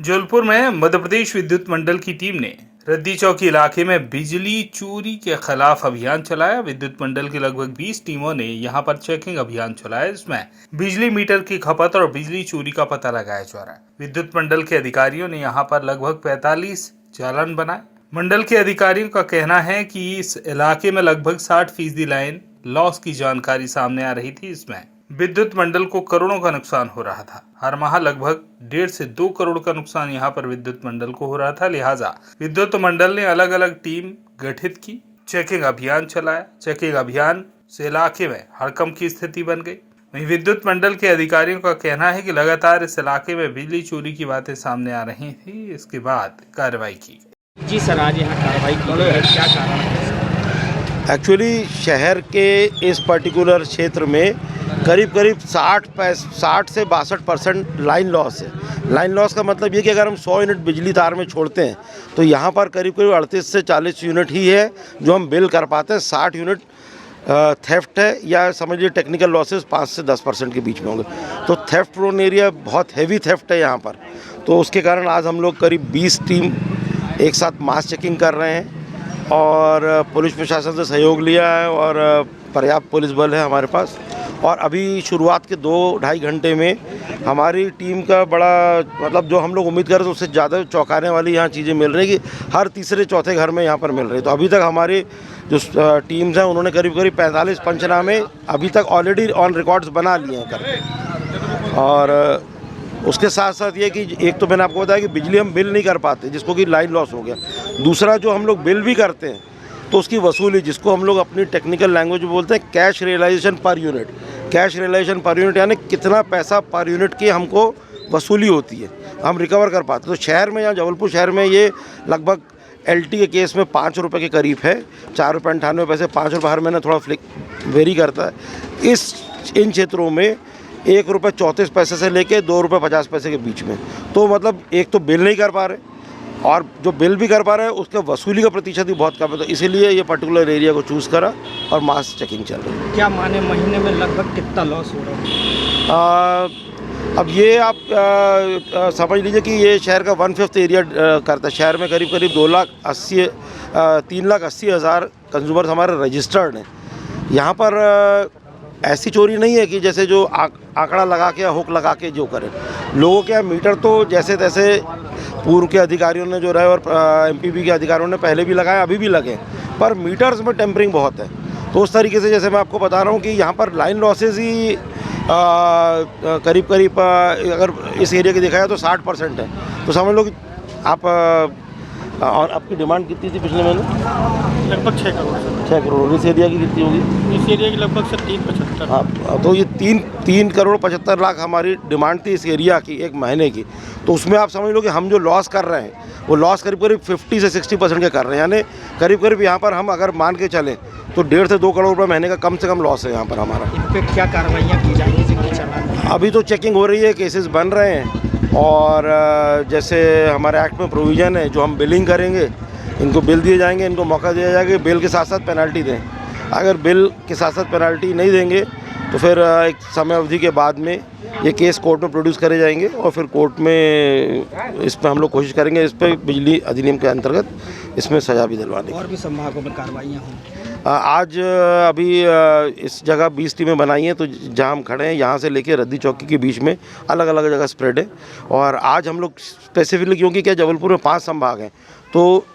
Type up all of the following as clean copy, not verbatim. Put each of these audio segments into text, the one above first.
जबलपुर में मध्य प्रदेश विद्युत मंडल की टीम ने रद्दी चौकी इलाके में बिजली चोरी के खिलाफ अभियान चलाया। विद्युत मंडल की लगभग 20 टीमों ने यहां पर चेकिंग अभियान चलाया। इसमें बिजली मीटर की खपत और बिजली चोरी का पता लगाया जा रहा है। विद्युत मंडल के अधिकारियों ने यहां पर लगभग 45 चालान बनाए। मंडल के अधिकारियों का कहना है कि इस इलाके में लगभग 60% लाइन लॉस की जानकारी सामने आ रही थी। इसमें विद्युत मंडल को करोड़ों का नुकसान हो रहा था। हर माह लगभग 1.5 से 2 करोड़ का नुकसान यहां पर विद्युत मंडल को हो रहा था। लिहाजा विद्युत मंडल ने अलग अलग टीम गठित की, चेकिंग अभियान चलाया। चेकिंग अभियान से इलाके में हड़कंप की स्थिति बन गई। वहीं विद्युत मंडल के अधिकारियों का कहना है कि लगातार इस इलाके में बिजली चोरी की बातें सामने आ रही थी। इसके बाद कार्रवाई की गई। जी सर, आज यहाँ कार्रवाई की गई है, क्या कारण है? एक्चुअली शहर के इस पर्टिकुलर क्षेत्र में करीब 60 से 62% लाइन लॉस है। लाइन लॉस का मतलब ये कि अगर हम 100 यूनिट बिजली तार में छोड़ते हैं तो यहाँ पर करीब 38 से 40 यूनिट ही है जो हम बिल कर पाते हैं। 60 यूनिट थेफ्ट है, या समझिए टेक्निकल लॉसेस 5 से 10% के बीच में होंगे। तो थेफ्ट प्रोन एरिया, बहुत हैवी थेफ्ट है यहाँ पर। तो उसके कारण आज हम लोग करीब 20 टीम एक साथ मास चेकिंग कर रहे हैं और पुलिस प्रशासन से सहयोग लिया है और पर्याप्त पुलिस बल है हमारे पास। और अभी शुरुआत के 2-2.5 घंटे में हमारी टीम का बड़ा मतलब जो हम लोग उम्मीद कर रहे थे उससे ज़्यादा चौंकाने वाली यहाँ चीज़ें मिल रही कि हर तीसरे चौथे घर में यहाँ पर मिल रही। तो अभी तक हमारी जो टीम्स हैं उन्होंने करीब 45 पंचनामे अभी तक ऑलरेडी ऑन रिकॉर्ड्स बना लिए हैं करके। और उसके साथ साथ ये कि एक तो मैंने आपको बताया कि बिजली हम बिल नहीं कर पाते, जिसको कि लाइन लॉस हो गया। दूसरा, जो हम लोग बिल भी करते हैं तो उसकी वसूली, जिसको हम लोग अपनी टेक्निकल लैंग्वेज में बोलते हैं cash realization per unit. Cash realization per unit यानी कितना पैसा पर यूनिट की हमको वसूली होती है, हम रिकवर कर पाते। तो शहर में, यहाँ जबलपुर शहर में ये लगभग LT के केस में 5 रुपये के करीब है। 4.98 रुपये, 5 रुपये हर महीने थोड़ा वेरी करता है। इन क्षेत्रों में 1 रुपये 34 पैसे से लेके 2 रुपये 50 पैसे के बीच में। तो मतलब एक तो बिल नहीं कर पा रहे और जो बिल भी कर पा रहे हैं उसके वसूली का प्रतिशत भी बहुत कम है। तो इसीलिए ये पर्टिकुलर एरिया को चूज़ करा और मास चेकिंग चल रही है। क्या माने महीने में लगभग कितना लॉस हो रहा है? अब ये आप समझ लीजिए कि ये शहर का 1/5 एरिया करता है। शहर में करीब 3,80,000 कंज्यूमर्स हमारे रजिस्टर्ड हैं। यहाँ पर ऐसी चोरी नहीं है कि जैसे जो आंकड़ा लगा के या हुक लगा के जो करें। लोगों के मीटर तो जैसे तैसे पूर्व के अधिकारियों ने जो रहे और MPP के अधिकारियों ने पहले भी लगाए, अभी भी लगे, पर मीटर्स में टेम्परिंग बहुत है। तो उस तरीके से जैसे मैं आपको बता रहा हूँ कि यहाँ पर लाइन लॉसेज ही करीब अगर इस एरिया की देखा जाए तो 60% है। तो समझ लो कि आप और आपकी डिमांड कितनी थी पिछले महीने? लगभग 6 करोड़। 6 करोड़। इस एरिया की कितनी होगी? इस एरिया की लगभग 3.75। हाँ, तो ये 3 करोड़ 75 लाख हमारी डिमांड थी इस एरिया की एक महीने की। तो उसमें आप समझ लो कि हम जो लॉस कर रहे हैं वो लॉस करीब 50 से 60% के कर रहे हैं। यानी करीब यहाँ पर हम अगर मान के चलें तो 1.5 से 2 करोड़ रुपये महीने का कम से कम लॉस है यहाँ पर हमारा। इन पर क्या कार्रवाइयाँ की जाएंगी? अभी तो चेकिंग हो रही है, केसेस बन रहे हैं और जैसे हमारे एक्ट में प्रोविज़न है जो हम बिलिंग करेंगे, इनको बिल दिए जाएंगे, इनको मौका दिया जाएगा बिल के साथ साथ पेनल्टी दें। अगर बिल के साथ साथ पेनल्टी नहीं देंगे तो फिर एक समय अवधि के बाद में ये केस कोर्ट में प्रोड्यूस करे जाएंगे और फिर कोर्ट में इस पर हम लोग कोशिश करेंगे इस पर बिजली अधिनियम के अंतर्गत इसमें सज़ा भी दिलवाने की। और भी संभागों में कार्रवाइयाँ होंगी? आज अभी इस जगह 20 टीमें बनाई हैं। तो जहाँ हम खड़े हैं यहाँ से लेके रद्दी चौकी के बीच में अलग अलग जगह स्प्रेड है। और आज हम लोग स्पेसिफिकली, क्योंकि क्या जबलपुर में 5 संभाग हैं, तो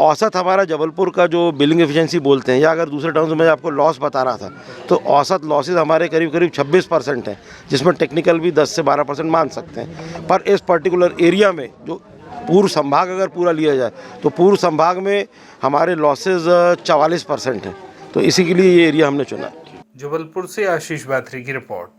औसत हमारा जबलपुर का जो बिलिंग एफिशिएंसी बोलते हैं, या अगर दूसरे टर्म्स में मैं आपको लॉस बता रहा था, तो औसत लॉसेज हमारे करीब 26% हैं, जिसमें टेक्निकल भी 10 से 12% मान सकते हैं। पर इस पर्टिकुलर एरिया में जो पूर्व संभाग अगर पूरा लिया जाए तो पूर्व संभाग में हमारे लॉसेज 44% हैं। तो इसी के लिए ये एरिया हमने चुना। जबलपुर से आशीष बात्री की रिपोर्ट।